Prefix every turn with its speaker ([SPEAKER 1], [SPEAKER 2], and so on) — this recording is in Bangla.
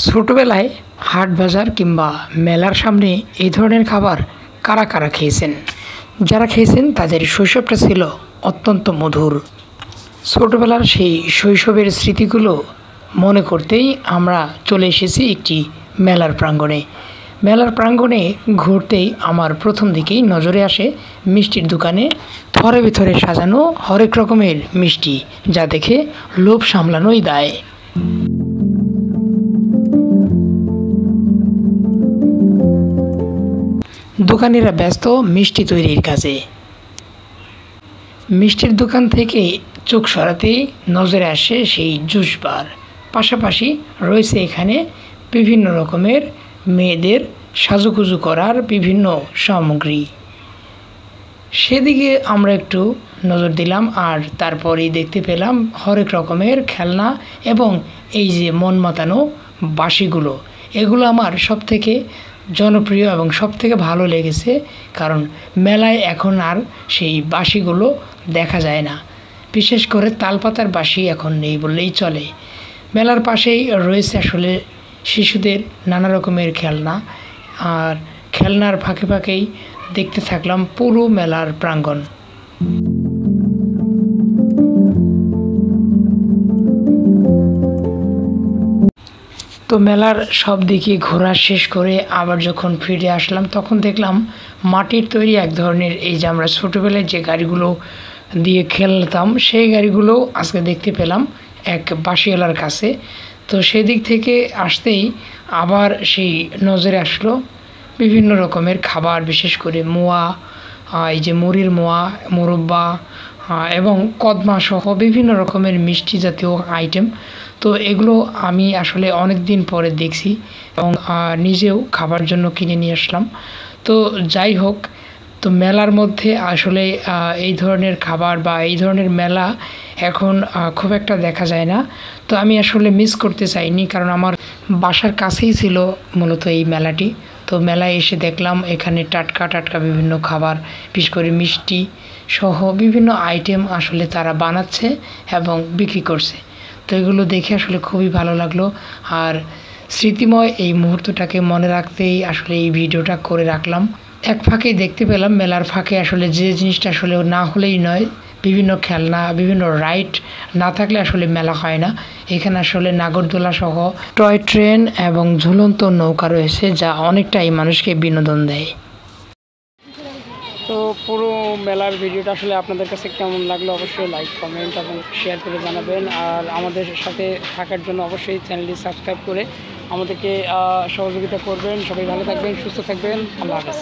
[SPEAKER 1] ছোটবেলায় হাট বাজার কিংবা মেলার সামনে এই ধরনের খাবার কারা কারা খেয়েছেন? যারা খেয়েছেন তাদের শৈশবটা ছিল অত্যন্ত মধুর। ছোটবেলার সেই শৈশবের স্মৃতিগুলো মনে করতেই আমরা চলে এসেছি একটি মেলার প্রাঙ্গণে। মেলার প্রাঙ্গণে ঘুরতেই আমার প্রথম দিকেই নজরে আসে মিষ্টির দোকানে থরে ভিতরে সাজানো হরেক রকমের মিষ্টি, যা দেখে লোভ সামলানোই দায়। দোকানিরা ব্যস্ত মিষ্টি তৈরির কাজে। মিষ্টির দোকান থেকে চোখ সরাতেই নজরে আসে সেই জুস বার। পাশাপাশি রয়েছে এখানে বিভিন্ন রকমের মেয়েদের সাজুগুজু করার বিভিন্ন সামগ্রী। সেদিকে আমরা একটু নজর দিলাম, আর তারপরেই দেখতে পেলাম হরেক রকমের খেলনা এবং এই যে মন মাতানো বাঁশিগুলো। এগুলো আমার সবথেকে জনপ্রিয় এবং সবথেকে ভালো লেগেছে, কারণ মেলায় এখন আর সেই বাঁশিগুলো দেখা যায় না। বিশেষ করে তালপাতার বাঁশি এখন নেই বললেই চলে। মেলার পাশেই রয়েছে আসলে শিশুদের নানা রকমের খেলনা, আর খেলনার ফাঁকে ফাঁকেই দেখতে থাকলাম পুরো মেলার প্রাঙ্গণ। তো মেলার সব দিকে ঘোরা শেষ করে আবার যখন ফিরে আসলাম, তখন দেখলাম মাটির তৈরি এক ধরনের, এই যে আমরা ছোটোবেলায় যে গাড়িগুলো দিয়ে খেলতাম সেই গাড়িগুলো আজকে দেখতে পেলাম এক বাঁশিওয়ালার কাছে। তো সেদিক থেকে আসতেই আবার সেই নজরে আসলো বিভিন্ন রকমের খাবার, বিশেষ করে মোয়া, এই যে মুড়ির মোয়া, মুরব্বা এবং কদমা সহ বিভিন্ন রকমের মিষ্টি জাতীয় আইটেম। তো এগুলো আমি আসলে অনেক দিন পরে দেখছি এবং নিজেও খাবার জন্য কিনে নিয়ে আসলাম। তো যাই হোক, তো মেলার মধ্যে আসলে এই ধরনের খাবার বা এই ধরনের মেলা এখন খুব একটা দেখা যায় না। তো আমি আসলে মিস করতে চাইনি, কারণ আমার বাসার কাছেই ছিল মূলত এই মেলাটি। তো মেলায় এসে দেখলাম এখানে টাটকা টাটকা বিভিন্ন খাবার, বিশেষ করে মিষ্টি সহ বিভিন্ন আইটেম আসলে তারা বানাচ্ছে এবং বিক্রি করছে। তো এগুলো দেখে আসলে খুবই ভালো লাগলো। আর স্মৃতিময় এই মুহূর্তটাকে মনে রাখতেই আসলে এই ভিডিওটা করে রাখলাম। এক ফাঁকে দেখতে পেলাম মেলার ফাঁকে আসলে যে জিনিসটা আসলে না হলেই নয়, বিভিন্ন খেলনা, বিভিন্ন রাইড না থাকলে আসলে মেলা হয় না। এখানে আসলে নাগরদোলা সহ টয় ট্রেন এবং ঝুলন্ত নৌকা রয়েছে, যা অনেকটাই মানুষকে বিনোদন দেয়।
[SPEAKER 2] তো পুরো মেলার ভিডিওটা আসলে আপনাদের কাছে কেমন লাগলো অবশ্যই লাইক, কমেন্ট এবং শেয়ার করে জানাবেন। আর আমাদের সাথে থাকার জন্য অবশ্যই চ্যানেলটি সাবস্ক্রাইব করে আমাদেরকে সহযোগিতা করবেন। সবাই ভালো থাকবেন, সুস্থ থাকবেন। আল্লাহ হাফেজ।